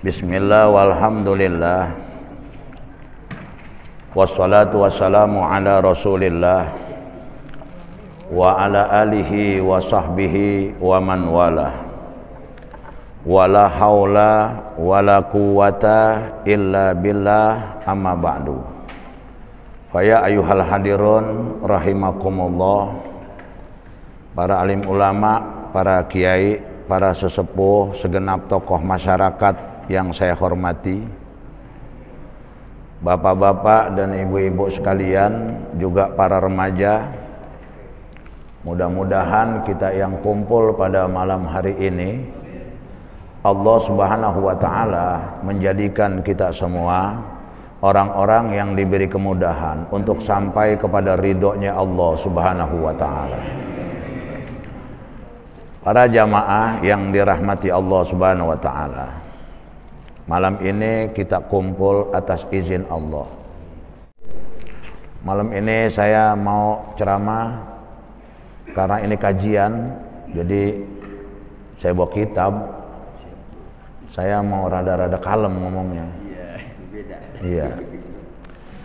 Bismillah walhamdulillah wassalatu wassalamu ala rasulillah wa ala alihi wa sahbihi wa man wala wala haula wala quwata illa billah amma ba'du. Faya ayuhal hadirun rahimakumullah, para alim ulama, para kiai, para sesepuh, segenap tokoh masyarakat yang saya hormati, bapak-bapak dan ibu-ibu sekalian, juga para remaja. Mudah-mudahan kita yang kumpul pada malam hari ini, Allah Subhanahu wa ta'ala menjadikan kita semua orang-orang yang diberi kemudahan untuk sampai kepada ridhonya Allah Subhanahu wa ta'ala. Para jamaah yang dirahmati Allah Subhanahu wa ta'ala, malam ini kita kumpul atas izin Allah. Malam ini saya mau ceramah karena ini kajian, jadi saya bawa kitab. Saya mau rada-rada kalem ngomongnya. Iya.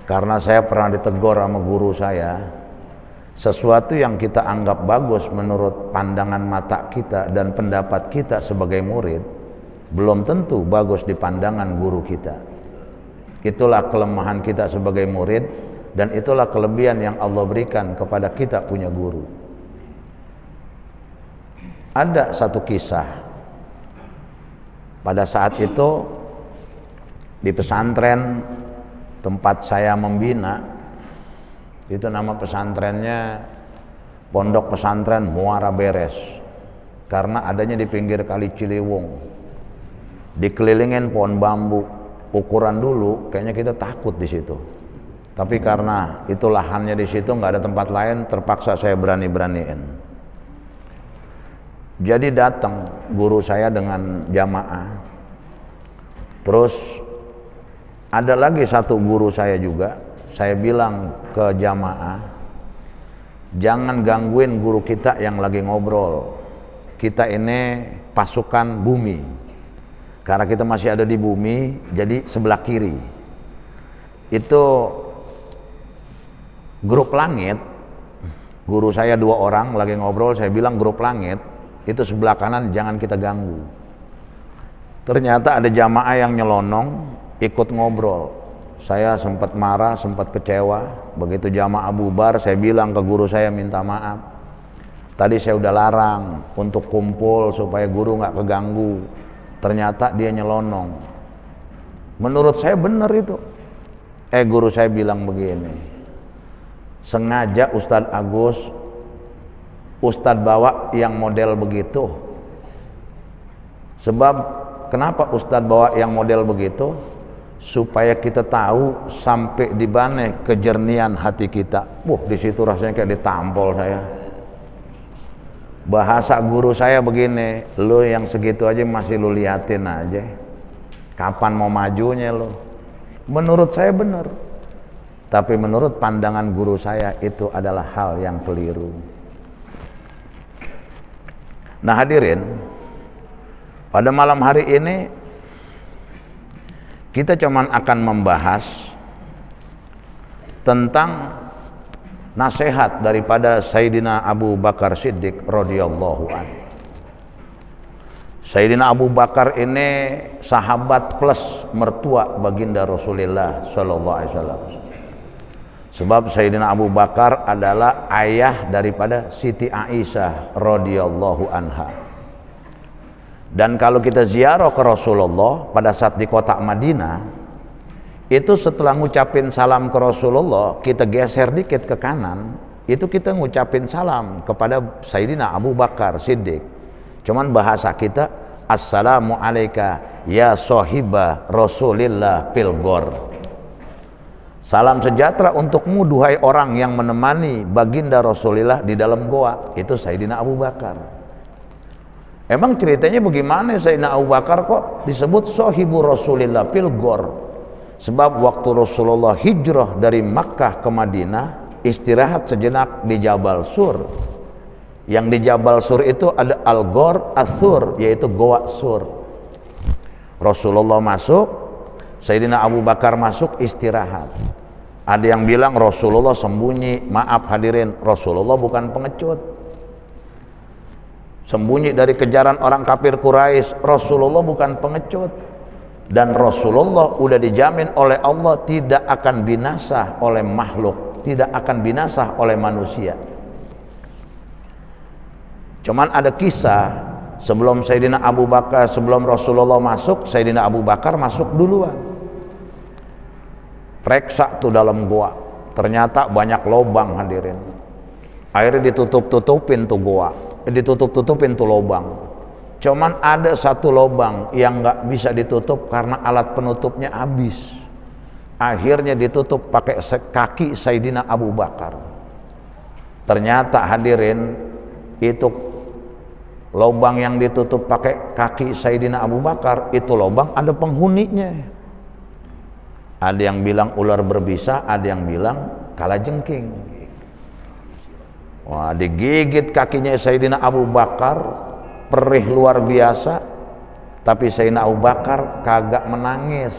Karena saya pernah ditegur sama guru saya, sesuatu yang kita anggap bagus menurut pandangan mata kita dan pendapat kita sebagai murid, belum tentu bagus di pandangan guru kita. Itulah kelemahan kita sebagai murid, dan itulah kelebihan yang Allah berikan kepada kita punya guru. Ada satu kisah, pada saat itu di pesantren tempat saya membina, itu nama pesantrennya Pondok Pesantren Muara Beres, karena adanya di pinggir Kali Ciliwung, dikelilingin pohon bambu. Ukuran dulu kayaknya kita takut di situ, tapi karena itu lahannya di situ, nggak ada tempat lain, terpaksa saya berani-beraniin. Jadi datang guru saya dengan jamaah. Terus ada lagi satu guru saya juga. Saya bilang ke jamaah, jangan gangguin guru kita yang lagi ngobrol. Kita ini pasukan bumi, karena kita masih ada di bumi, jadi sebelah kiri itu grup langit. Guru saya 2 orang lagi ngobrol, saya bilang grup langit itu sebelah kanan, jangan kita ganggu. Ternyata ada jamaah yang nyelonong ikut ngobrol. Saya sempat marah, sempat kecewa. Begitu jamaah bubar, saya bilang ke guru saya, minta maaf, tadi saya udah larang untuk kumpul supaya guru nggak keganggu. Ternyata dia nyelonong. Menurut saya benar itu. Guru saya bilang begini, sengaja Ustadz Agus, Ustadz bawa yang model begitu. Sebab kenapa Ustadz bawa yang model begitu? Supaya kita tahu sampai di mana kejernihan hati kita. Di situ rasanya kayak ditampol saya. Bahasa guru saya begini, lu yang segitu aja masih lu liatin aja, kapan mau majunya lu? Menurut saya benar, tapi menurut pandangan guru saya itu adalah hal yang keliru. Nah hadirin, pada malam hari ini kita cuman akan membahas tentang nasihat daripada Sayyidina Abu Bakar Siddiq radhiyallahu anhu. Sayyidina Abu Bakar ini sahabat plus mertua baginda Rasulullah sallallahu alaihi wasallam. Sebab Sayyidina Abu Bakar adalah ayah daripada Siti Aisyah radhiyallahu anha. Dan kalau kita ziarah ke Rasulullah pada saat di kota Madinah, itu setelah ngucapin salam ke Rasulullah, kita geser dikit ke kanan, itu kita ngucapin salam kepada Sayyidina Abu Bakar Siddiq. Cuman bahasa kita, assalamu alayka ya sahiba Rasulillah fil ghor. Salam sejahtera untukmu duhai orang yang menemani baginda Rasulullah di dalam goa. Itu Sayyidina Abu Bakar. Emang ceritanya bagaimana Sayyidina Abu Bakar kok disebut sahibu Rasulillah fil ghor? Sebab waktu Rasulullah hijrah dari Makkah ke Madinah, istirahat sejenak di Jabal Sur. Yang di Jabal Sur itu ada Al-Ghor Athur, yaitu Goa Sur. Rasulullah masuk, Sayyidina Abu Bakar masuk istirahat. Ada yang bilang Rasulullah sembunyi. Maaf hadirin, Rasulullah bukan pengecut. Sembunyi dari kejaran orang kafir Quraisy. Rasulullah bukan pengecut. Dan Rasulullah udah dijamin oleh Allah tidak akan binasa oleh makhluk, tidak akan binasa oleh manusia. Cuman ada kisah sebelum Sayyidina Abu Bakar, sebelum Rasulullah masuk, Sayyidina Abu Bakar masuk duluan. Reksa tuh dalam gua, ternyata banyak lobang hadirin. Akhirnya ditutup-tutupin tuh gua, ditutup-tutupin tuh lobang. Cuman ada satu lubang yang nggak bisa ditutup karena alat penutupnya habis. Akhirnya ditutup pakai kaki Sayyidina Abu Bakar. Ternyata hadirin, itu lubang yang ditutup pakai kaki Sayyidina Abu Bakar, itu lubang ada penghuninya. Ada yang bilang ular berbisa, ada yang bilang kalajengking. Wah, digigit kakinya Sayyidina Abu Bakar, perih luar biasa. Tapi Sayyidina Abu Bakar kagak menangis,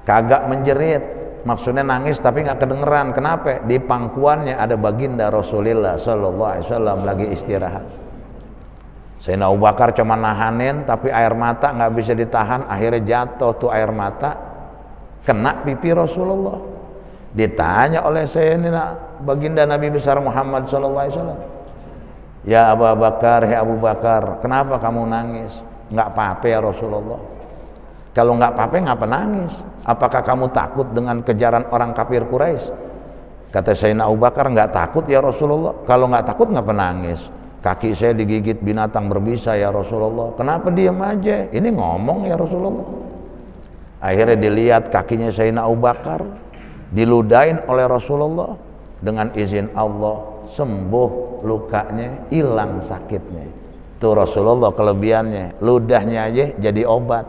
kagak menjerit. Maksudnya nangis tapi nggak kedengeran. Kenapa? Di pangkuannya ada baginda Rasulullah Sallallahu Alaihi Wasallam lagi istirahat. Sayyidina Abu Bakar cuma nahanin, tapi air mata nggak bisa ditahan. Akhirnya jatuh tuh air mata, kena pipi Rasulullah. Ditanya oleh Sayyidina baginda Nabi besar Muhammad Sallallahu Alaihi Wasallam, ya Abu Bakar, ya Abu Bakar, kenapa kamu nangis? Nggak apa-apa ya Rasulullah. Kalau nggak apa-apa, ngapa nangis? Apakah kamu takut dengan kejaran orang kafir Quraisy? Kata Sayyidina Abu Bakar, nggak takut ya Rasulullah. Kalau nggak takut, ngapa nangis? Kaki saya digigit binatang berbisa ya Rasulullah. Kenapa diam aja? Ini ngomong ya Rasulullah. Akhirnya dilihat kakinya Sayyidina Abu Bakar, diludahin oleh Rasulullah. Dengan izin Allah, sembuh lukanya, hilang sakitnya. Itu Rasulullah kelebihannya, ludahnya aja jadi obat.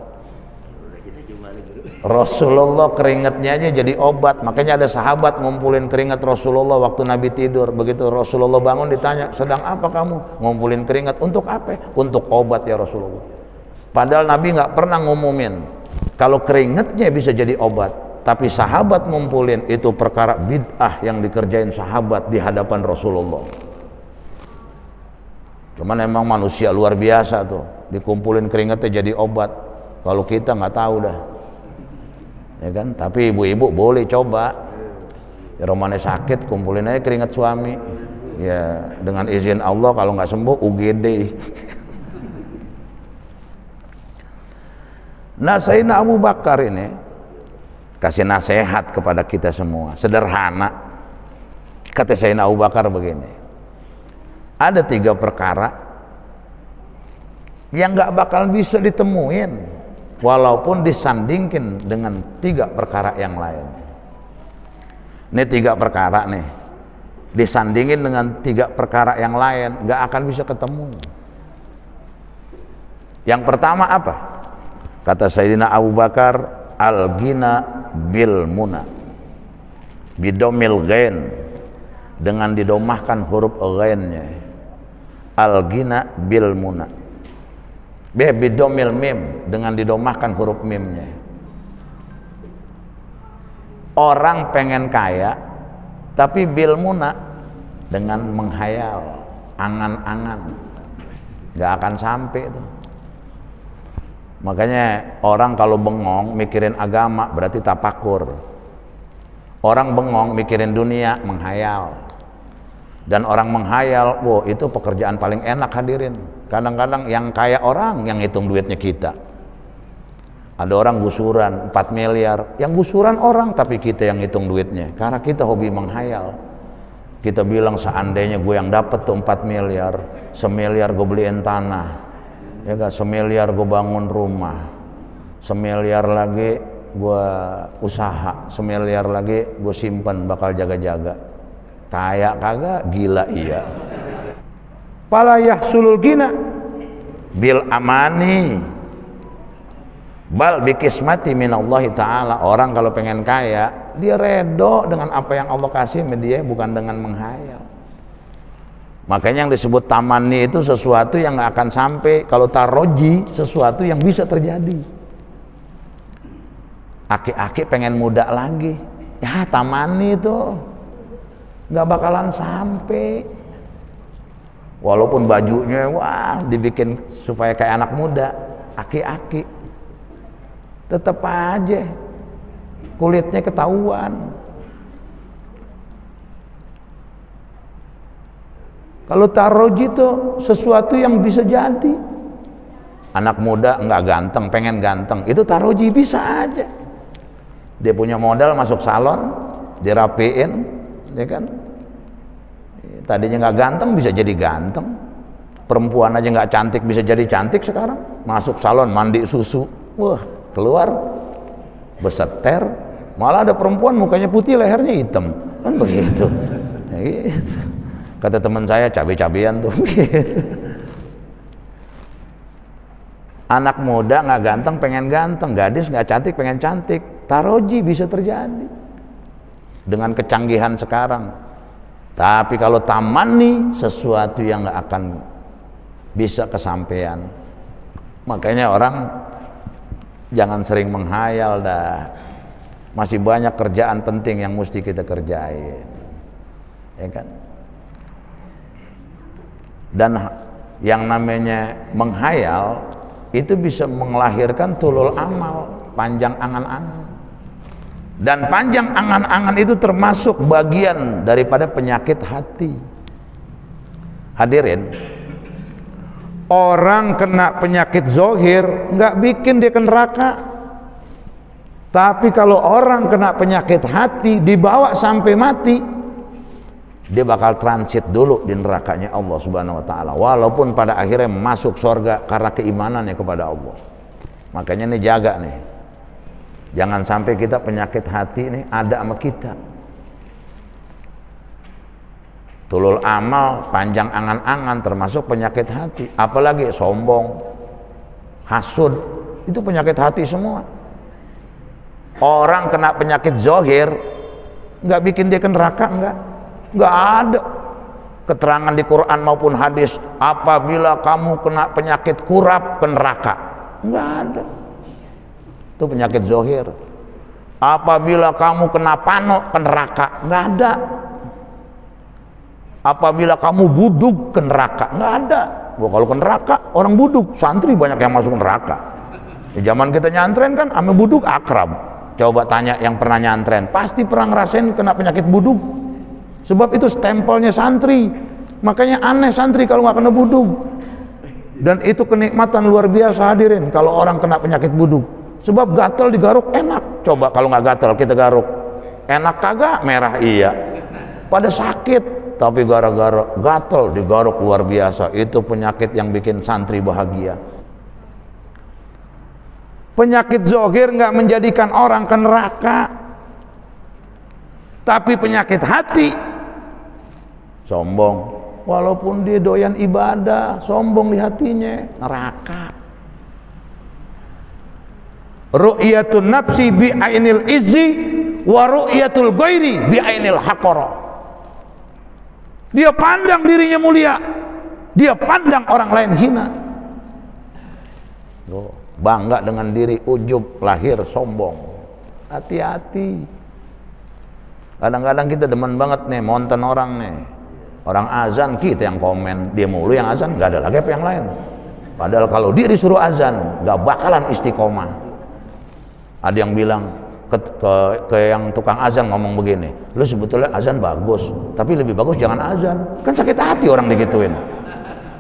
Rasulullah keringatnya aja jadi obat. Makanya ada sahabat ngumpulin keringat Rasulullah waktu Nabi tidur. Begitu Rasulullah bangun ditanya, sedang apa kamu? Ngumpulin keringat. Untuk apa? Untuk obat ya Rasulullah. Padahal Nabi nggak pernah ngumumin kalau keringatnya bisa jadi obat. Tapi sahabat ngumpulin, itu perkara bid'ah yang dikerjain sahabat di hadapan Rasulullah. Cuman emang manusia luar biasa tuh, dikumpulin keringatnya jadi obat. Kalau kita nggak tahu dah, ya kan? Tapi ibu-ibu boleh coba. Ya romane sakit, kumpulin aja keringat suami. Ya dengan izin Allah, kalau nggak sembuh UGD. Nah, Sayyidina Abu Bakar ini kasih nasihat kepada kita semua, sederhana. Kata Sayyidina Abu Bakar begini, ada 3 perkara yang gak bakal bisa ditemuin walaupun disandingkan dengan 3 perkara yang lain. Ini 3 perkara nih, disandingin dengan 3 perkara yang lain, gak akan bisa ketemu. Yang pertama apa? Kata Sayyidina Abu Bakar, al-ghina bil muna bidomil ghain, dengan didomahkan huruf ghainnya, al-ghina bil muna, bidomil mim, dengan didomahkan huruf mimnya. Orang pengen kaya tapi bil muna, dengan menghayal, angan-angan, gak akan sampai itu. Makanya orang kalau bengong mikirin agama berarti tapakur. Orang bengong mikirin dunia, menghayal. Dan orang menghayal, wow, itu pekerjaan paling enak hadirin. Kadang-kadang yang kaya orang yang hitung duitnya kita. Ada orang gusuran 4 miliar, yang gusuran orang tapi kita yang hitung duitnya. Karena kita hobi menghayal. Kita bilang seandainya gue yang dapat tuh 4 miliar, semiliar gue beliin tanah, ya gak, semiliar gue bangun rumah, semiliar lagi gue usaha, semiliar lagi gue simpen bakal jaga-jaga. Kaya kagak, gila iya. Fala yahsulul gina bil amani bal bikismati minallahi ta'ala. Orang kalau pengen kaya, dia redo dengan apa yang Allah kasih sama dia, bukan dengan menghayal. Makanya yang disebut tamanni itu sesuatu yang gak akan sampai. Kalau taroji, sesuatu yang bisa terjadi. Aki-aki pengen muda lagi, ya tamanni itu gak bakalan sampai. Walaupun bajunya wah dibikin supaya kayak anak muda, aki-aki tetap aja kulitnya ketahuan. Kalau taroji itu sesuatu yang bisa jadi. Anak muda nggak ganteng, pengen ganteng, itu taroji bisa aja. Dia punya modal masuk salon, dirapiin, ya kan? Tadinya nggak ganteng bisa jadi ganteng. Perempuan aja nggak cantik bisa jadi cantik sekarang. Masuk salon mandi susu, wah keluar beseter. Malah ada perempuan mukanya putih lehernya hitam, kan begitu. Ya, gitu. Kata teman saya cabai-cabian tuh gitu. Anak muda nggak ganteng pengen ganteng, gadis nggak cantik pengen cantik. Taroji bisa terjadi dengan kecanggihan sekarang. Tapi kalau tamanni, sesuatu yang nggak akan bisa kesampaian. Makanya orang jangan sering menghayal dah. Masih banyak kerjaan penting yang mesti kita kerjain, ya kan? Dan yang namanya menghayal itu bisa melahirkan tulul amal, panjang angan-angan. Dan panjang angan-angan itu termasuk bagian daripada penyakit hati. Hadirin, orang kena penyakit zohir nggak bikin dia ke neraka. Tapi kalau orang kena penyakit hati dibawa sampai mati, dia bakal transit dulu di nerakanya Allah Subhanahu wa taala, walaupun pada akhirnya masuk surga karena keimanannya kepada Allah. Makanya nih jaga nih, jangan sampai kita penyakit hati nih ada sama kita. Tulul amal, panjang angan-angan termasuk penyakit hati. Apalagi sombong, hasud, itu penyakit hati semua. Orang kena penyakit zohir nggak bikin dia ke neraka, nggak ada keterangan di Quran maupun hadis apabila kamu kena penyakit kurap ke neraka, nggak ada. Itu penyakit zohir. Apabila kamu kena panok ke neraka, nggak ada. Apabila kamu buduk ke neraka, nggak ada. Wah, kalau ke neraka orang buduk, santri banyak yang masuk neraka. Di zaman kita nyantren kan ame buduk akrab. Coba tanya yang pernah nyantren, pasti pernah ngerasain kena penyakit buduk. Sebab itu stempelnya santri. Makanya aneh santri kalau nggak kena buduk. Dan itu kenikmatan luar biasa hadirin kalau orang kena penyakit buduk. Sebab gatel digaruk enak. Coba kalau nggak gatel kita garuk, enak kagak? Merah iya. Pada sakit, tapi gara-gara gatel digaruk luar biasa. Itu penyakit yang bikin santri bahagia. Penyakit zohir nggak menjadikan orang ke neraka, tapi penyakit hati sombong. Walaupun dia doyan ibadah, sombong di hatinya, neraka. Ru'yatun nafsi bi ainil izzi wa ru'yatul ghairi bi ainil haqara. Dia pandang dirinya mulia, dia pandang orang lain hina. Bangga dengan diri, ujub, lahir sombong. Hati-hati. Kadang-kadang kita demen banget nih monten orang nih. Orang azan kita yang komen, dia mulu yang azan, nggak ada lagi apa yang lain. Padahal kalau dia disuruh azan, nggak bakalan istiqomah. Ada yang bilang ke yang tukang azan ngomong begini, lu sebetulnya azan bagus, tapi lebih bagus jangan azan. Kan sakit hati orang digituin.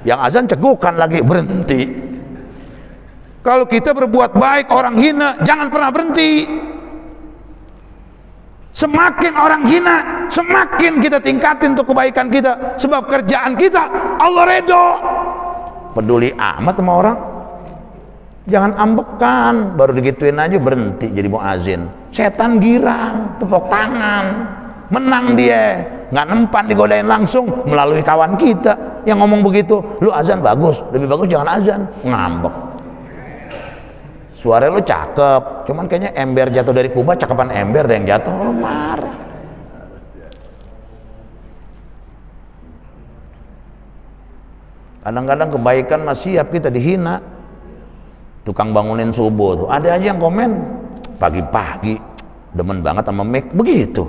Yang azan cegukan lagi, berhenti. Kalau kita berbuat baik orang hina, jangan pernah berhenti. Semakin orang hina, semakin kita tingkatin untuk kebaikan kita, sebab kerjaan kita Allah redho. Peduli amat sama orang, jangan ambekan, baru digituin aja berhenti jadi muazin. Setan girang, tepuk tangan, menang dia, nggak nempan, digodain langsung melalui kawan kita yang ngomong begitu. Lu azan bagus, lebih bagus jangan azan, ngambek. Suara lu cakep, cuman kayaknya ember jatuh dari kubah, cakepan ember ada yang jatuh, lu marah. Kadang-kadang kebaikan masih siap kita dihina. Tukang bangunin subuh tuh, ada aja yang komen pagi-pagi demen banget sama mic begitu.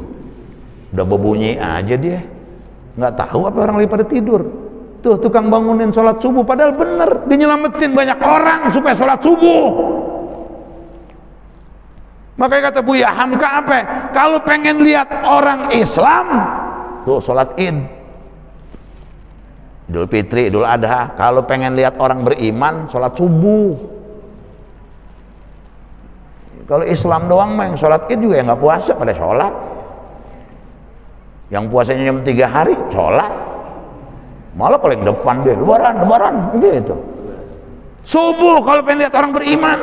Udah berbunyi aja dia, nggak tahu apa orang lagi pada tidur. Tuh tukang bangunin sholat subuh, padahal bener dinyelamatin banyak orang supaya sholat subuh. Makanya kata Buya Hamka apa? Kalau pengen lihat orang Islam, tuh sholat Id, Idul Fitri, Idul Adha. Kalau pengen lihat orang beriman, sholat subuh. Kalau Islam doang mah yang sholat Id juga yang nggak puasa pada sholat. Yang puasanya jam 3 hari sholat, malah paling depan deh, lebaran gitu. Subuh kalau pengen lihat orang beriman.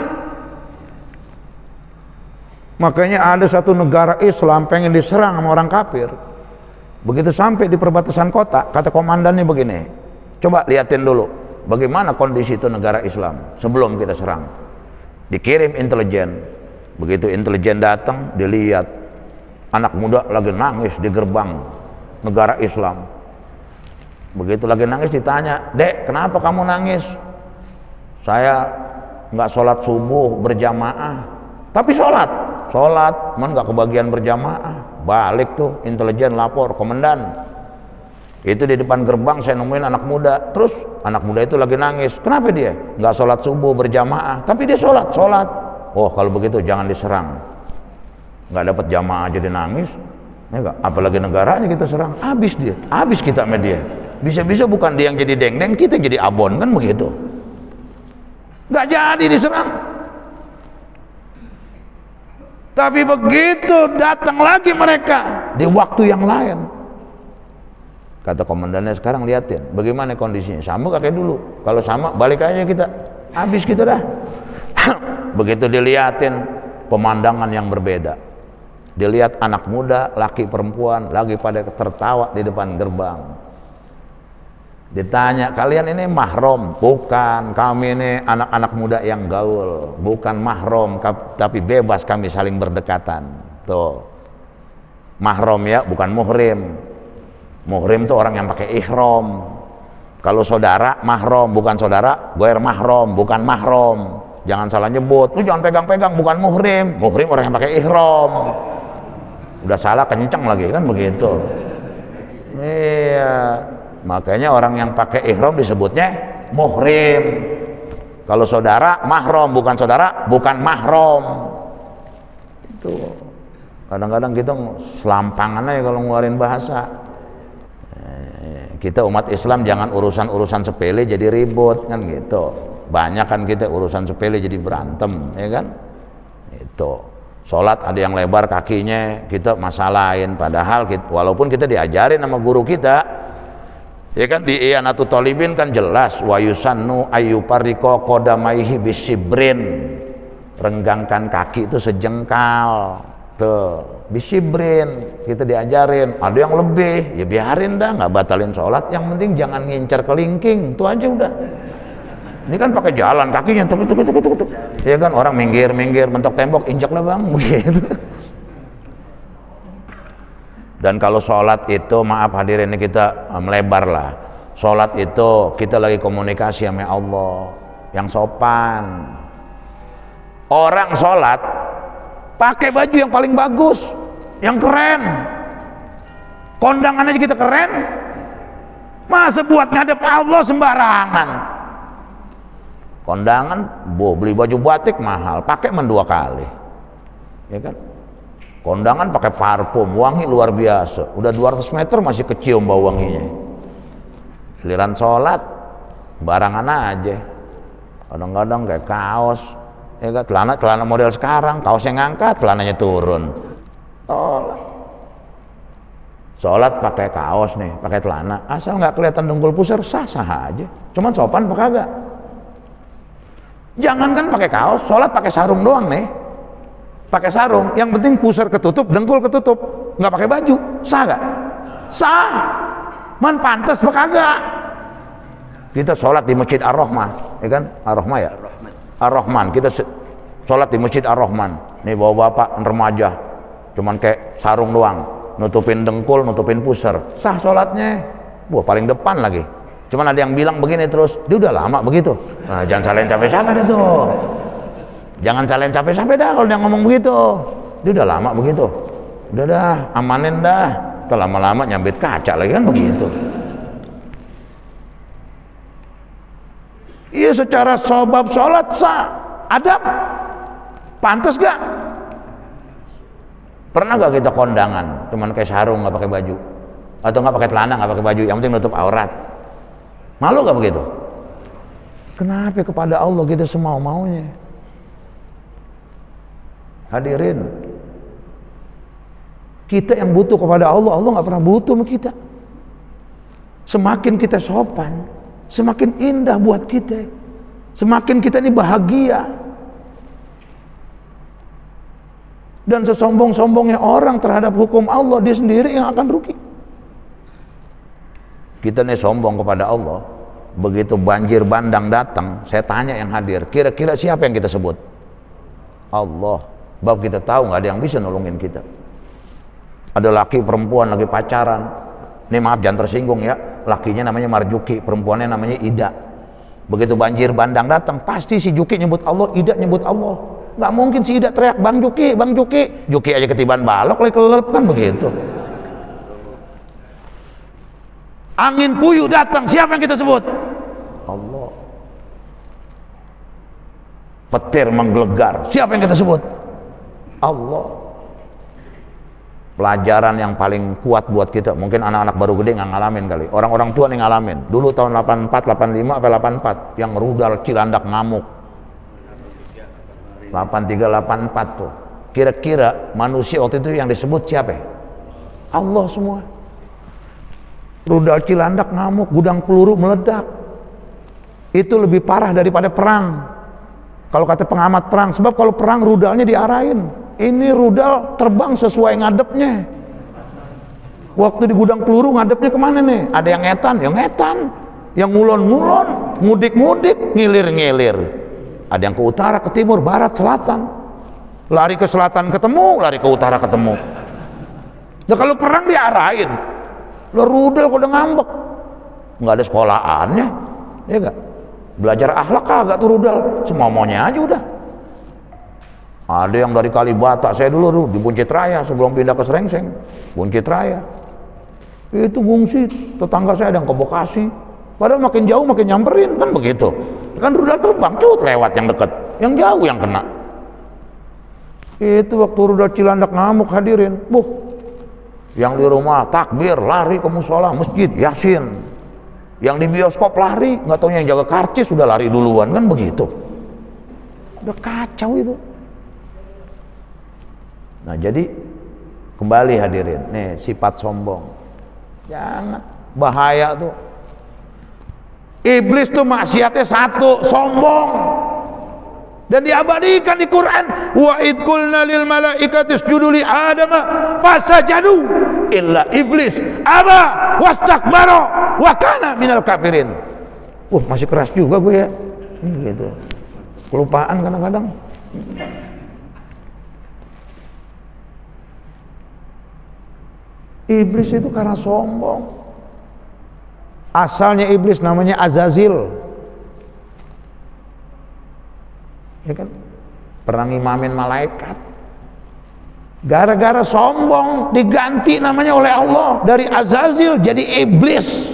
Makanya ada satu negara Islam pengen diserang sama orang kafir. Begitu sampai di perbatasan kota, kata komandannya begini, coba liatin dulu bagaimana kondisi itu negara Islam sebelum kita serang. Dikirim intelijen. Begitu intelijen datang, dilihat anak muda lagi nangis di gerbang negara Islam. Begitu lagi nangis ditanya, "Dek, kenapa kamu nangis?" "Saya nggak sholat subuh berjamaah." "Tapi sholat man nggak kebagian berjamaah." Balik tuh intelijen lapor, "Komandan, itu di depan gerbang saya nemuin anak muda." Terus anak muda itu lagi nangis, "Kenapa dia?" "Nggak sholat subuh berjamaah." "Tapi dia sholat." "Oh kalau begitu jangan diserang, nggak dapat jamaah jadi nangis, ya nggak? Apalagi negaranya kita serang, habis dia, habis kita sama dia. Bisa-bisa bukan dia yang jadi deng-deng, kita jadi abon, kan begitu. Nggak jadi diserang. Tapi begitu datang lagi mereka di waktu yang lain, kata komandannya, "Sekarang liatin bagaimana kondisinya, sama kayak dulu. Kalau sama balik aja kita, habis kita dah." Begitu diliatin pemandangan yang berbeda, dilihat anak muda, laki perempuan lagi pada tertawa di depan gerbang. Ditanya, "Kalian ini mahram?" "Bukan, kami ini anak-anak muda yang gaul, bukan mahram, tapi bebas kami saling berdekatan." Tuh, mahram ya, bukan muhrim. Muhrim tuh orang yang pakai ihram. Kalau saudara mahram, bukan saudara. Goer mahram, bukan mahram. Jangan salah nyebut, lu jangan pegang-pegang, bukan muhrim. Muhrim orang yang pakai ihram. Udah salah kenceng lagi, kan begitu. Iya, makanya orang yang pakai ihram disebutnya muhrim. Kalau saudara mahram, bukan saudara, bukan mahram. Itu kadang-kadang kita selampangan aja kalau ngeluarin bahasa. Kita umat Islam jangan urusan-urusan sepele jadi ribut, kan gitu. Banyak kan kita urusan sepele jadi berantem, ya kan? Itu sholat ada yang lebar kakinya, kita masalahin. Padahal walaupun kita diajarin sama guru kita, ya kan, di I'anatul Thalibin kan jelas, wa yusannu ayyuparriqa qadamaihi bisibrin, renggangkan kaki itu sejengkal. Tuh, bisibrin kita diajarin. Ada yang lebih, ya biarin dah, nggak batalin sholat, yang penting jangan ngincar kelingking, itu aja udah. Ini kan pakai jalan kakinya tuk. Ya kan, orang minggir mentok tembok, injak lah bang, begitu. Dan kalau sholat itu, maaf hadirin, ini kita melebar lah. Sholat itu kita lagi komunikasi sama Allah yang sopan. Orang sholat pakai baju yang paling bagus, yang keren. Kondangan aja kita keren, masa buat ngadep Allah sembarangan. Kondangan, beli baju batik mahal, pakai 2 kali, ya kan? Kondangan pakai parfum, wangi luar biasa, udah 200 meter masih kecium bau wanginya. Giliran sholat, barangan aja. Kadang-kadang kayak kaos, ya kan? Celana model sekarang, kaosnya ngangkat, celananya turun. Oh, Sholat pakai kaos nih, pakai celana, asal nggak kelihatan dengkul pusar, sah-sah aja. Cuman sopan apa kagak? Jangankan pakai kaos, sholat pakai sarung doang nih. Pakai sarung, yang penting pusar ketutup, dengkul ketutup, nggak pakai baju, sah nggak? Sah. Man pantas apa kagak? Kita sholat di Masjid Ar-Rahman, ya kan? Ar-Rahman ya? Ar-Rahman. Kita sholat di Masjid Ar-Rahman. Nih bawa bapak remaja, cuman kayak sarung doang, nutupin dengkul, nutupin pusar, sah sholatnya. Wah, paling depan lagi. Cuman ada yang bilang begini terus, dia udah lama begitu. Nah, jangan salahin capek-capek dah tuh. Jangan salahin capek-capek dah kalau dia ngomong begitu. Dia udah lama begitu. Udah dah, amanin dah. Lama-lama nyambit kaca lagi kan begitu. Iya, secara sebab sholat sah, adab, pantas gak? Pernah gak kita kondangan cuman kayak sarung nggak pakai baju, atau nggak pakai celana nggak pakai baju, yang penting nutup aurat? Malu gak begitu? Kenapa kepada Allah kita semau-maunya? Hadirin, kita yang butuh kepada Allah, Allah nggak pernah butuh sama kita. Semakin kita sopan, semakin indah buat kita, semakin kita ini bahagia. Dan sesombong-sombongnya orang terhadap hukum Allah, dia sendiri yang akan rugi. Kita nih sombong kepada Allah, begitu banjir bandang datang, saya tanya yang hadir, kira-kira siapa yang kita sebut? Allah. Sebab kita tahu nggak ada yang bisa nolongin kita. Ada laki perempuan lagi pacaran, ini maaf jangan tersinggung ya, lakinya namanya Marjuki, perempuannya namanya Ida. Begitu banjir bandang datang, pasti si Juki nyebut Allah, Ida nyebut Allah. Nggak mungkin si Ida teriak, Bang Juki, Bang Juki. Juki aja ketiban balok, lagi kelelep kan begitu. Angin puyuh datang, siapa yang kita sebut? Allah. Petir menggelegar, siapa yang kita sebut? Allah. Pelajaran yang paling kuat buat kita, mungkin anak-anak baru gede nggak ngalamin kali, orang-orang tua nih ngalamin. Dulu tahun 84, 85 sampai 84 yang rudal Cilandak ngamuk. 83, 84 tuh. Kira-kira manusia waktu itu yang disebut siapa? Allah semua. Rudal Cilandak ngamuk, gudang peluru meledak. Itu lebih parah daripada perang. Kalau kata pengamat perang, sebab kalau perang rudalnya diarahin. Ini rudal terbang sesuai ngadepnya. Waktu di gudang peluru ngadepnya kemana nih? Ada yang ngetan, yang ngetan. Yang ngulon-ngulon, mudik-mudik, ngilir-ngilir. Ada yang ke utara, ke timur, barat, selatan. Lari ke selatan ketemu, lari ke utara ketemu. Nah kalau perang diarahin. Lo rudal kok udah ngambek. Nggak ada sekolahannya, ya gak? Belajar akhlak kagak tuh rudal, semua maunya aja udah. Ada yang dari Kalibata, saya dulu di Buncit Raya sebelum pindah ke Srengseng, Buncit Raya. Itu ngungsi, tetangga saya ada yang ke Bekasi. Padahal makin jauh makin nyamperin, kan begitu. Kan rudal terbang, cut lewat yang dekat, yang jauh yang kena. Itu waktu rudal Cilandak ngamuk hadirin, yang di rumah takbir, lari ke musola, masjid, yasin. Yang di bioskop lari, nggak tahu yang jaga karcis sudah lari duluan, kan begitu. Udah kacau itu. Nah jadi kembali hadirin, nih sifat sombong, jangan, bahaya tuh. Iblis tuh maksiatnya satu, sombong. Dan diabadikan di Quran, wa id qulna lil malaikati isjudu li adama fasajadu illa iblis aba wastakbara wa kana minal kafirin. Masih keras juga gue ya. Gitu. Kelupaan kadang-kadang. Iblis itu karena sombong. Asalnya iblis namanya Azazil. Ya kan? Pernah ngimamin malaikat. Gara-gara sombong diganti namanya oleh Allah dari Azazil jadi iblis.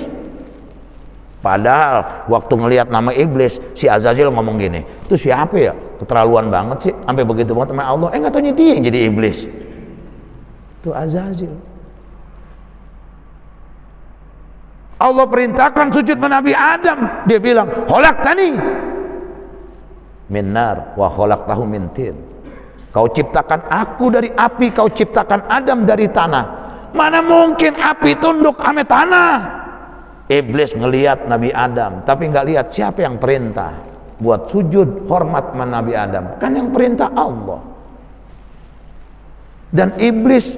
Padahal waktu ngelihat nama iblis, si Azazil ngomong gini, itu siapa ya? Keterlaluan banget sih, sampai begitu banget sama Allah. Nggak taunya dia yang jadi iblis. Itu Azazil. Allah perintahkan sujud Nabi Adam, dia bilang, "Khalaqtani min nar wa khalaqtahu min tin." Kau ciptakan aku dari api, kau ciptakan Adam dari tanah. Mana mungkin api tunduk ame tanah. Iblis ngelihat Nabi Adam, tapi nggak lihat siapa yang perintah buat sujud hormat sama Nabi Adam. Kan yang perintah Allah. Dan iblis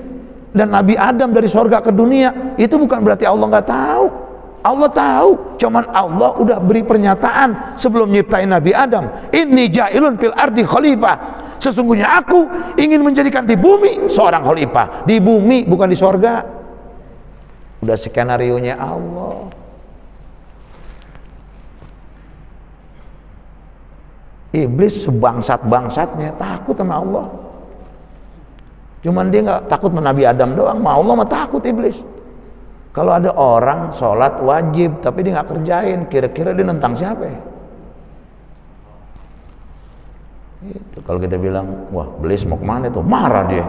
dan Nabi Adam dari sorga ke dunia, itu bukan berarti Allah nggak tahu. Allah tahu, cuman Allah udah beri pernyataan sebelum nyiptain Nabi Adam, inni ja'ilun fil ardi khalifah, sesungguhnya aku ingin menjadikan di bumi seorang khalifah. Di bumi, bukan di sorga. Udah skenarionya Allah. Iblis sebangsat-bangsatnya takut sama Allah. Cuman dia nggak takut sama Nabi Adam doang, sama Allah mah takut iblis. Kalau ada orang sholat wajib tapi dia nggak kerjain, kira-kira dia nentang siapa ya? Itu kalau kita bilang, wah iblis mau kemana tuh, marah dia.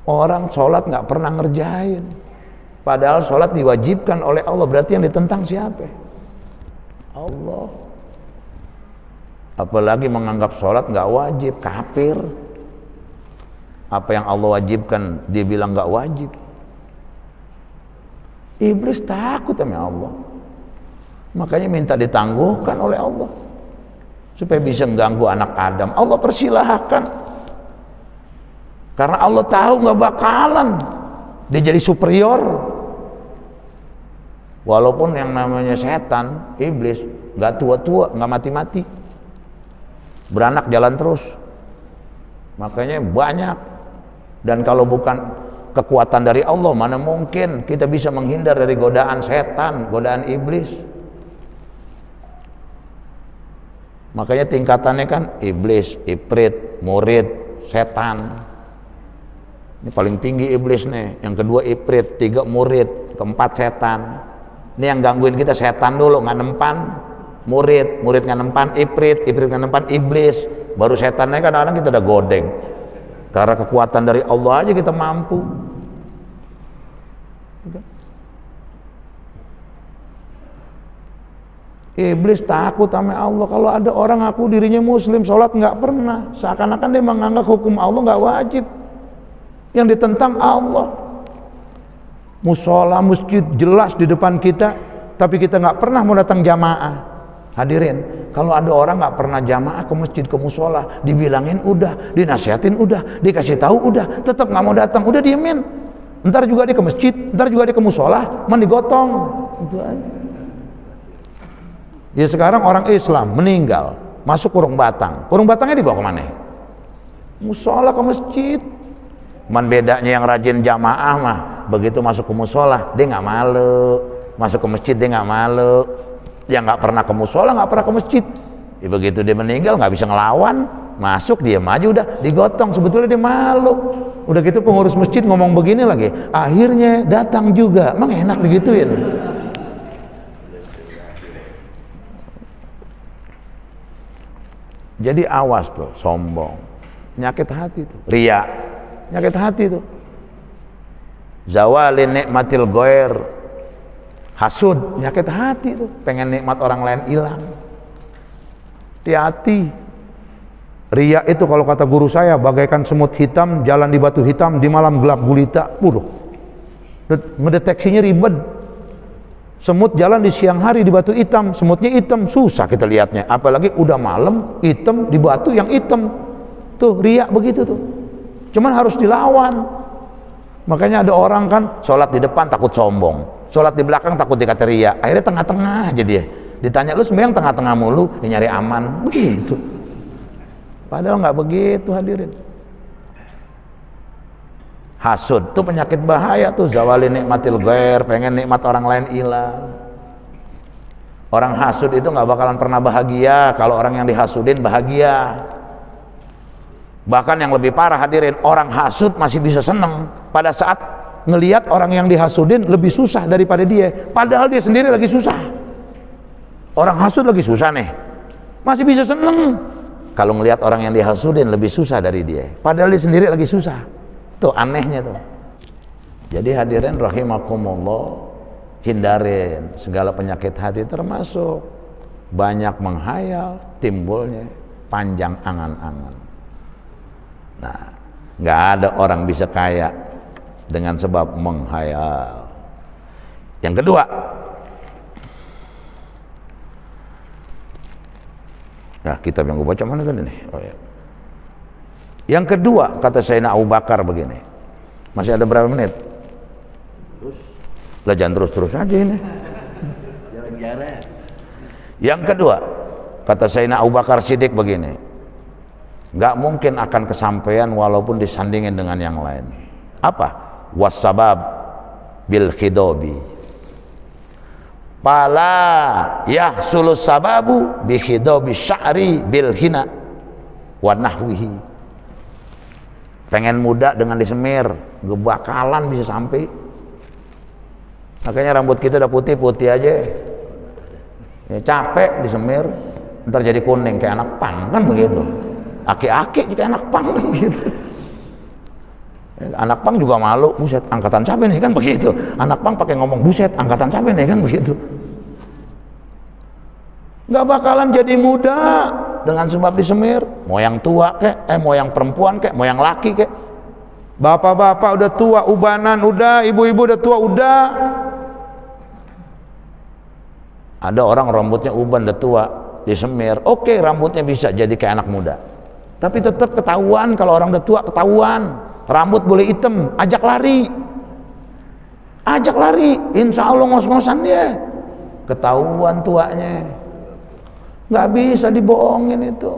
Orang sholat nggak pernah ngerjain, padahal sholat diwajibkan oleh Allah, berarti yang ditentang siapa? Allah. Apalagi menganggap sholat nggak wajib, kafir. Apa yang Allah wajibkan dia bilang nggak wajib. Iblis takut sama Allah, makanya minta ditangguhkan oleh Allah supaya bisa mengganggu anak Adam. Allah persilahkan karena Allah tahu nggak bakalan dia jadi superior. Walaupun yang namanya setan, iblis, nggak tua-tua, nggak mati-mati, beranak jalan terus, makanya banyak. Dan kalau bukan kekuatan dari Allah, mana mungkin kita bisa menghindar dari godaan setan, godaan iblis. Makanya tingkatannya kan iblis, ifrit, murid, setan. Ini paling tinggi iblis nih, yang kedua ifrit, tiga murid, keempat setan. Ini yang gangguin kita setan dulu, nggak nempan murid, murid nggak nempan ifrit, ifrit nggak nempan iblis, baru setannya kadang-kadang kita udah godeng. Karena kekuatan dari Allah aja kita mampu. Iblis takut sama Allah. Kalau ada orang ngaku dirinya muslim, sholat nggak pernah, seakan-akan dia menganggap hukum Allah nggak wajib, yang ditentang Allah. Musola, masjid jelas di depan kita, tapi kita nggak pernah mau datang jamaah. Hadirin, kalau ada orang nggak pernah jamaah ke masjid, ke musola, dibilangin udah, dinasihatin udah, dikasih tahu udah, tetap nggak mau datang, udah diemin. Ntar juga dia ke masjid, ntar juga dia ke musola, mandi gotong, itu aja. Ya sekarang orang Islam meninggal, masuk kurung batang, kurung batangnya dibawa kemana? Musola, ke masjid. Man bedanya yang rajin jamaah mah, begitu masuk ke musola dia nggak malu, masuk ke masjid dia nggak malu. Yang nggak pernah ke musola, nggak pernah ke masjid, ya begitu dia meninggal nggak bisa ngelawan, masuk dia maju udah digotong, sebetulnya dia malu. Udah gitu pengurus masjid ngomong begini lagi, akhirnya datang juga, emang enak digituin. Jadi awas tuh, sombong, nyakit hati tuh, riya, nyakit hati tuh. Zawalin nikmatil ghair, hasud, nyakit hati tuh, pengen nikmat orang lain hilang. Hati-hati. Riya itu kalau kata guru saya bagaikan semut hitam jalan di batu hitam di malam gelap gulita. Mendeteksinya ribet. Semut jalan di siang hari di batu hitam, semutnya hitam, susah kita lihatnya. Apalagi udah malam, hitam di batu yang hitam. Tuh riya begitu tuh. Cuman harus dilawan. Makanya ada orang kan sholat di depan takut sombong, sholat di belakang takut dikata riya, akhirnya tengah-tengah aja dia. Ditanya lu sembahyang tengah-tengah mulu, ya nyari aman, begitu. Padahal nggak begitu hadirin. Hasud tuh penyakit bahaya tuh, zawali nikmatil ghair, pengen nikmat orang lain hilang. Orang hasud itu nggak bakalan pernah bahagia kalau orang yang dihasudin bahagia. Bahkan yang lebih parah hadirin, orang hasud masih bisa seneng pada saat ngelihat orang yang dihasudin lebih susah daripada dia, padahal dia sendiri lagi susah. Orang hasud lagi susah nih, masih bisa seneng kalau ngelihat orang yang dihasudin lebih susah dari dia, padahal dia sendiri lagi susah. Tuh anehnya tuh. Jadi hadirin rahimakumullah, hindarin segala penyakit hati, termasuk banyak menghayal, timbulnya panjang angan-angan. Nah, nggak ada orang bisa kaya dengan sebab menghayal. Yang kedua, nah kitab yang gue baca mana tadi nih? Oh, ya. Yang kedua kata Sayyidina Abu Bakar begini, masih ada berapa menit? Terus? Lah jangan terus-terus aja ini. Yang kedua kata Sayyidina Abu Bakar Siddiq begini, nggak mungkin akan kesampaian walaupun disandingin dengan yang lain. Apa? Wasabab bil khidobi, pala yahsulus sababu bi khidobi sya'ri bil hina wa nahwihi. Pengen muda dengan disemir, gebakalan bisa sampai. Makanya rambut kita udah putih-putih aja ya, capek disemir, ntar jadi kuning kayak anak pang kan begitu. Aki-aki juga anak pang kan begitu. Anak pang juga malu, buset angkatan cabe nih kan begitu. Anak pang pakai ngomong buset angkatan cabe nih kan begitu. Nggak bakalan jadi muda dengan sebab disemir. Mau yang tua kek, mau yang perempuan kek, mau yang laki kek. Bapak-bapak udah tua ubanan, udah ibu-ibu udah tua udah. Ada orang rambutnya uban udah tua, disemir, oke, rambutnya bisa jadi kayak anak muda. Tapi tetap ketahuan kalau orang udah tua, ketahuan. Rambut boleh hitam, ajak lari. Ajak lari, insya Allah ngos-ngosan dia. Ketahuan tuanya. Nggak bisa dibohongin itu.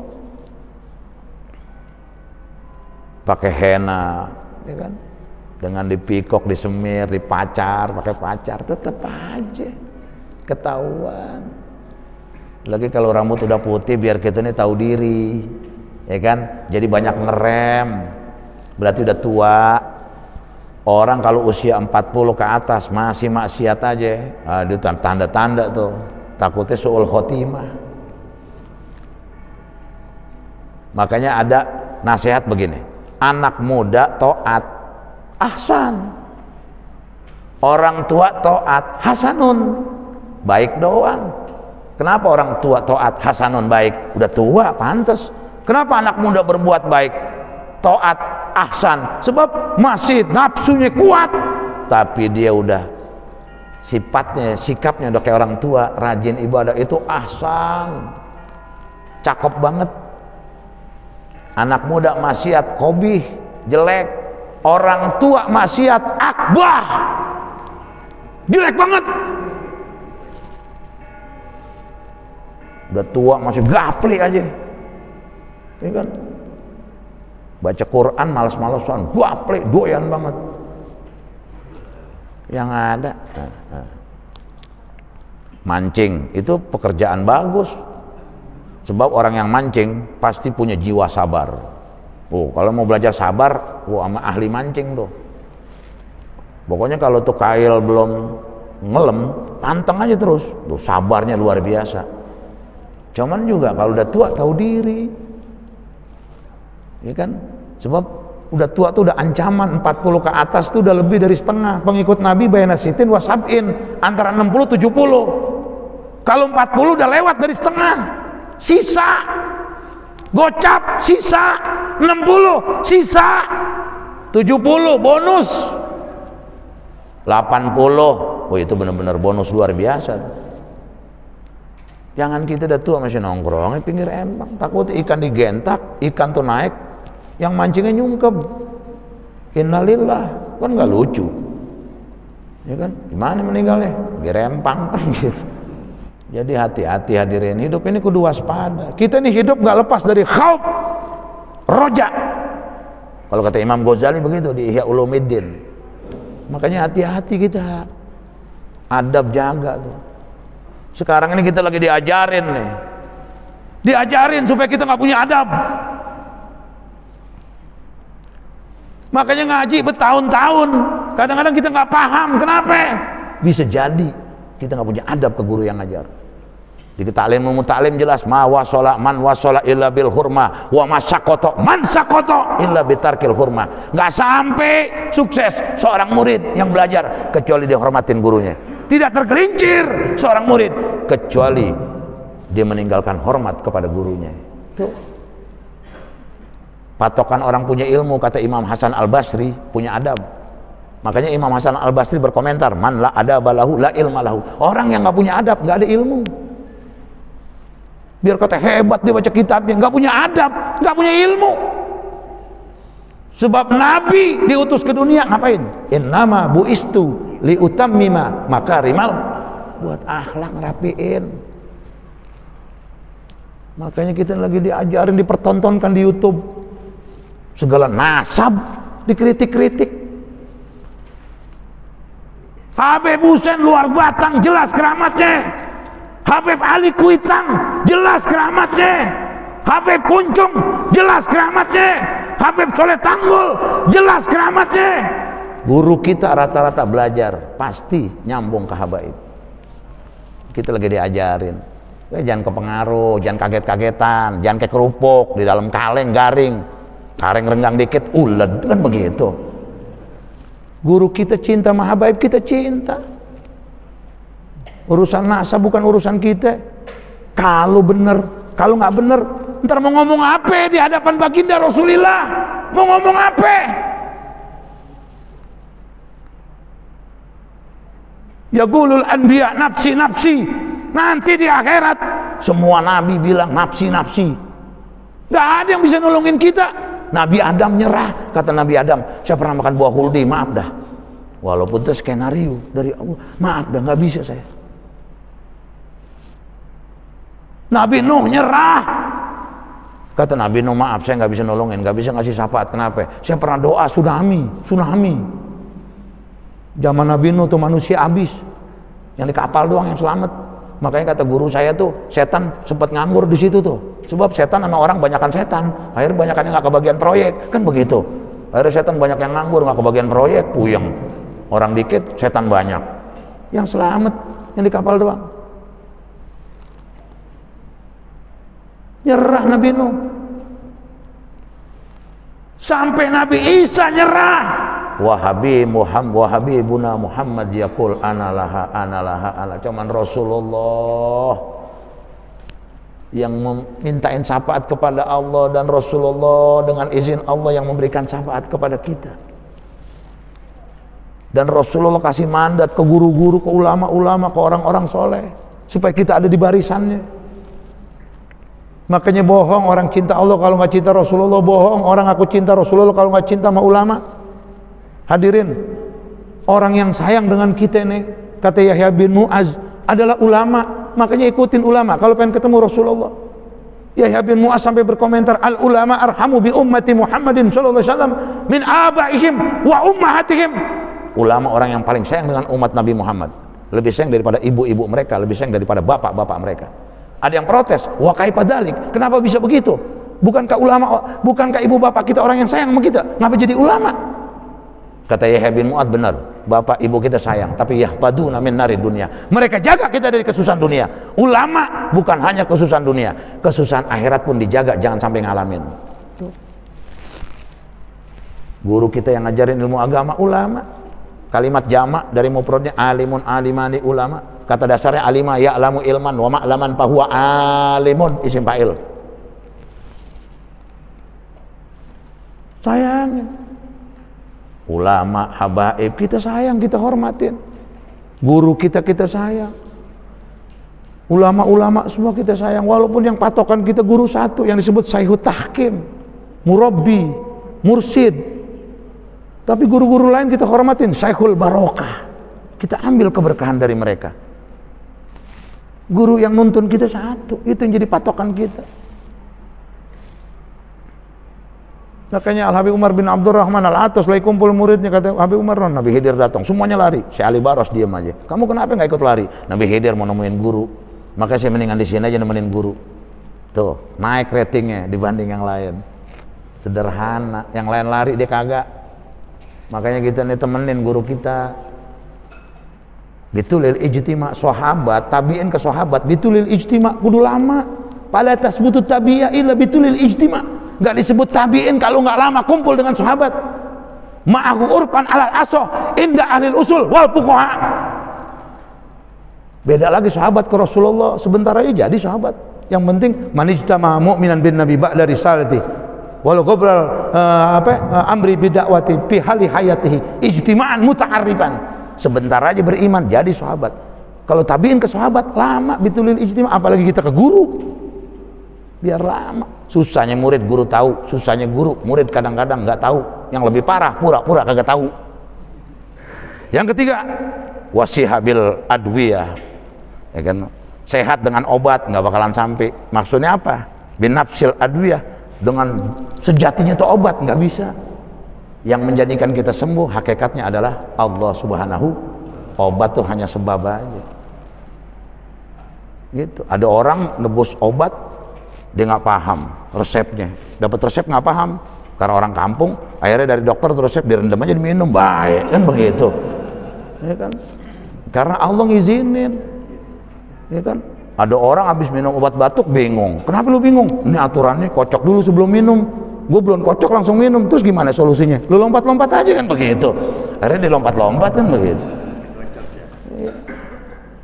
Pakai henna, ya kan? Dengan dipikok, disemir, dipacar, pakai pacar, tetap aja ketahuan. Lagi kalau rambut udah putih biar kita nih tahu diri, ya kan? Jadi banyak ngerem, berarti udah tua. Orang kalau usia 40 ke atas masih maksiat aja, itu tanda-tanda tuh, takutnya su'ul khotimah. Makanya ada nasihat begini, anak muda taat ahsan, orang tua taat hasanun, baik doang. Kenapa orang tua taat hasanun baik? Udah tua pantas. Kenapa anak muda berbuat baik taat ahsan? Sebab masih nafsunya kuat, tapi dia udah sifatnya, sikapnya udah kayak orang tua, rajin ibadah, itu ahsan, cakep banget. Anak muda maksiat kobih, jelek. Orang tua maksiat akbah, jelek banget. Udah tua masih gapli aja, ya kan? Baca Quran malas-malasan, gapli, doyan banget. Yang ada mancing itu pekerjaan bagus. Sebab orang yang mancing pasti punya jiwa sabar. Oh, kalau mau belajar sabar, sama ahli mancing tuh. Pokoknya kalau tuh kail belum ngelem, panteng aja terus. Tuh sabarnya luar biasa. Cuman juga kalau udah tua tahu diri. Ya kan? Sebab udah tua tuh udah ancaman 40 ke atas tuh udah lebih dari setengah. Pengikut Nabi bayna sitin wasab'in, antara 60 70. Kalau 40 udah lewat dari setengah. Sisa gocap, sisa 60, sisa 70 bonus 80. Oh itu benar-benar bonus luar biasa. Jangan kita udah tua masih nongkrong di pinggir empang, takut ikan digentak, ikan tuh naik, yang mancingnya nyungkem. Innalillah, kan nggak lucu, ya kan? Gimana meninggalnya? Pinggir empang kan gitu. Jadi hati-hati hadirin, hidup ini kudu waspada. Kita ini hidup nggak lepas dari khauf, roja. Kalau kata Imam Ghazali begitu di Ihya Ulumuddin. Makanya hati-hati kita, adab jaga tuh. Sekarang ini kita lagi diajarin nih, diajarin supaya kita nggak punya adab. Makanya ngaji bertahun-tahun, kadang-kadang kita nggak paham kenapa. Bisa jadi kita nggak punya adab ke guru yang ngajar. Di ta'lim mutalim jelas ma wasola man wasola illa bil hurma wa masakoto man sakoto illa bitarkil hurma. Nggak sampai sukses seorang murid yang belajar kecuali dia hormatin gurunya. Tidak tergelincir seorang murid kecuali dia meninggalkan hormat kepada gurunya. Tuh. Patokan orang punya ilmu kata Imam Hasan Al Basri punya adab. Makanya Imam Hasan Al-Basri berkomentar, man la adaba lahu la ilma lahu. Orang yang nggak punya adab nggak ada ilmu. Biar kata hebat dia baca kitabnya, nggak punya adab, nggak punya ilmu. Sebab Nabi diutus ke dunia ngapain? Innama buistu li utammima makarimal, buat akhlak ngerapiin. Makanya kita lagi diajarin, dipertontonkan di YouTube segala nasab dikritik-kritik. Habib Husain luar batang jelas keramatnya, Habib Ali Kuitang jelas keramatnya, Habib Kuncung jelas keramatnya, Habib Soleh Tanggul jelas keramatnya. Guru kita rata-rata belajar pasti nyambung ke habaib. Kita lagi diajarin, jangan kepengaruh, jangan kaget-kagetan, jangan kayak kerupuk di dalam kaleng garing, kareng renggang dikit ulet, kan begitu. Guru kita cinta sama habaib, kita cinta. Urusan nasab bukan urusan kita. Kalau bener, kalau nggak bener, ntar mau ngomong apa di hadapan baginda Rasulullah? Mau ngomong apa? Yaqulul anbiya nafsi nafsi. Nanti di akhirat semua nabi bilang nafsi nafsi. Nggak ada yang bisa nolongin kita. Nabi Adam nyerah, kata Nabi Adam, saya pernah makan buah huldi, maaf dah. Walaupun itu skenario dari Allah, maaf dah, nggak bisa saya. Nabi Nuh nyerah, kata Nabi Nuh, maaf saya nggak bisa nolongin, nggak bisa ngasih syafaat. Kenapa? Saya pernah doa tsunami. Zaman Nabi Nuh tuh manusia habis, yang di kapal doang yang selamat. Makanya kata guru saya tuh, setan sempat nganggur di situ tuh. Sebab setan sama orang banyakan setan, akhirnya banyakan yang nggak kebagian proyek, kan begitu. Akhirnya setan banyak yang nganggur, nggak kebagian proyek, puyeng. Orang dikit, setan banyak. Yang selamat yang di kapal doang. Nyerah Nabi Nuh. Sampai Nabi Isa nyerah. Wahabibuna Muhammad yaqul analaha. Cuman Rasulullah yang memintain syafaat kepada Allah, dan Rasulullah dengan izin Allah yang memberikan syafaat kepada kita. Dan Rasulullah kasih mandat ke guru-guru, ke ulama-ulama, ke orang-orang soleh supaya kita ada di barisannya. Makanya bohong orang cinta Allah kalau nggak cinta Rasulullah, bohong orang aku cinta Rasulullah kalau nggak cinta sama ulama. Hadirin, orang yang sayang dengan kita nih, kata Yahya bin Mu'az, adalah ulama. Makanya ikutin ulama kalau pengen ketemu Rasulullah. Yahya bin Mu'az sampai berkomentar, al ulama arhamu bi ummati Muhammadin sallallahu alaihi wasallam min abaihim wa ummahatihim. Ulama orang yang paling sayang dengan umat Nabi Muhammad, lebih sayang daripada ibu-ibu mereka, lebih sayang daripada bapak-bapak mereka. Ada yang protes, wa kaifa dzalik? Kenapa bisa begitu? Bukankah ulama, bukankah ibu bapak kita orang yang sayang sama kita? Ngapa jadi ulama? Kata Yahya bin Mu'ad, benar, bapak ibu kita sayang, tapi yahfaduna min nari dunia, mereka jaga kita dari kesusahan dunia. Ulama bukan hanya kesusahan dunia, kesusahan akhirat pun dijaga, jangan sampai ngalamin. Guru kita yang ngajarin ilmu agama ulama. Kalimat jamak dari mufradnya alimun alimani ulama. Kata dasarnya alima ya'lamu ilman wa ma'laman fahuwa alimun, isim fa'il. Sayang ulama, habaib kita sayang, kita hormatin. Guru kita sayang. Ulama-ulama semua kita sayang. Walaupun yang patokan kita guru satu yang disebut Syaihut Tahkim, Murabbi, Mursid. Tapi guru-guru lain kita hormatin, Syekhul Barokah. Kita ambil keberkahan dari mereka. Guru yang nuntun kita satu, itu yang jadi patokan kita. Makanya Al-Habib Umar bin Abdurrahman Al-Atas lagi kumpul muridnya, kata Habib Umar, Nabi Khidir datang, semuanya lari. Si Ali Baros diam aja. Kamu kenapa nggak ikut lari? Nabi Khidir mau nemuin guru, maka saya mendingan di sini aja nemenin guru. Tuh, naik ratingnya dibanding yang lain. Sederhana, yang lain lari dia kagak. Makanya kita nih temenin guru kita. Bitulil ijtima, sahabat, tabi'in ke sahabat, bitulil ijtima, kudu lama. Pala tasbutu tabi'a illa bitulil ijtima. Nggak disebut tabi'in kalau nggak lama kumpul dengan sahabat. Ma'ahu urfan alal asoh inda ahlil usul wal fuqaha. Beda lagi sahabat ke Rasulullah, sebentar aja jadi sahabat. Yang penting manijtama mu'minan bin nabi ba'da risalati walau gobral amri bidakwati fi hali hayatihi ijtima'an muta'arrifan. Sebentar aja beriman jadi sahabat. Kalau tabiin ke sahabat lama bitulil ijtima', apalagi kita ke guru. Biar lama. Susahnya murid guru tahu, susahnya guru murid kadang-kadang nggak tahu. Yang lebih parah pura-pura kagak tahu. Yang ketiga, wasihabil adwiyah. Ya kan? Sehat dengan obat nggak bakalan sampai. Maksudnya apa? Binafsil adwiyah, dengan sejatinya itu obat nggak bisa. Yang menjadikan kita sembuh hakikatnya adalah Allah Subhanahu. Obat tuh hanya sebab aja. Gitu. Ada orang nebus obat dia nggak paham resepnya. Dapat resep nggak paham karena orang kampung. Akhirnya dari dokter tuh resep direndam aja diminum, baik kan begitu. Ya kan? Karena Allah ngizinin. Ya kan? Ada orang habis minum obat batuk bingung. Kenapa lu bingung? Ini aturannya kocok dulu sebelum minum. Gue belum kocok langsung minum. Terus gimana solusinya? Lu lompat-lompat aja kan begitu. Akhirnya dilompat-lompat kan begitu.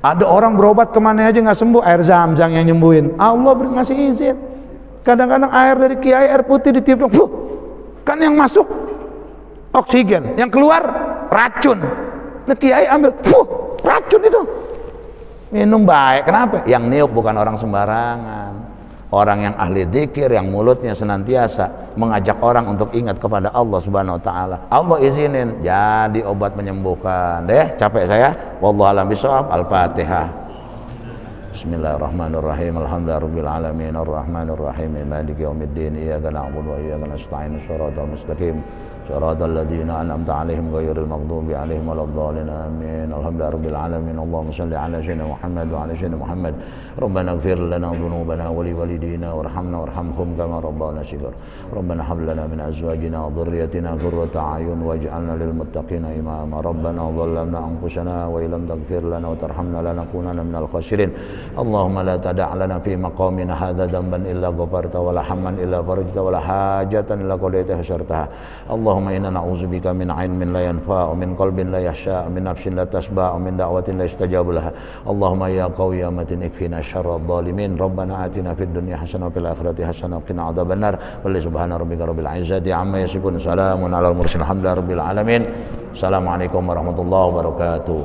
Ada orang berobat kemana aja nggak sembuh, air zam-zam yang nyembuhin. Allah ngasih izin. Kadang-kadang air dari kiai, air putih ditiup, kan yang masuk oksigen, yang keluar racun. Nah kiai ambil, racun itu. Minum baik. Kenapa? Yang niup bukan orang sembarangan. Orang yang ahli dzikir, yang mulutnya senantiasa mengajak orang untuk ingat kepada Allah Subhanahu wa taala. Allah izinin jadi obat menyembuhkan. Deh, capek saya. Wallahu a'lam bishawab. Al-Fatihah. Bismillahirrahmanirrahim. Alhamdulillahirabbil alamin arrahmanir rahim maliki yaumiddin iyyaka na'budu wa iyyaka nasta'in shiratal mustaqim صراط الذين أنعمت عليهم غير المغضوب عليهم ولا الضالين آمين الحمد لله رب العالمين اللهم صل على سيدنا محمد وعلى سيدنا محمد ربنا اغفر لنا ذنوبنا ولوالدينا وارحمنا وارحمهم كما ربنا صغارا ربنا هب لنا من أزواجنا وذريتنا قرة أعين واجعلنا للمتقين إماما ربنا ظلمنا أنفسنا وإن لم تغفر لنا وترحمنا لنكونن من الخاسرين اللهم لا تدع لنا في مقامنا هذا ذنبا إلا غفرته ولا هما إلا فرجته ولا حاجة إلا قضيتها شرطها اللهم إنا نعوذ بك من علم لا ينفع ومن قلب لا يخشع ومن نفس لا تشبع ومن دعوة لا يستجاب لها اللهم يا قوي يا متين اكفنا شر الظالمين ربنا آتنا في الدنيا حسنة وفي الآخرة حسنة وقنا عذاب النار سبحان ربك رب العزة عما يصفون سلام على المرسلين الحمد لله رب العالمين السلام عليكم ورحمة الله وبركاته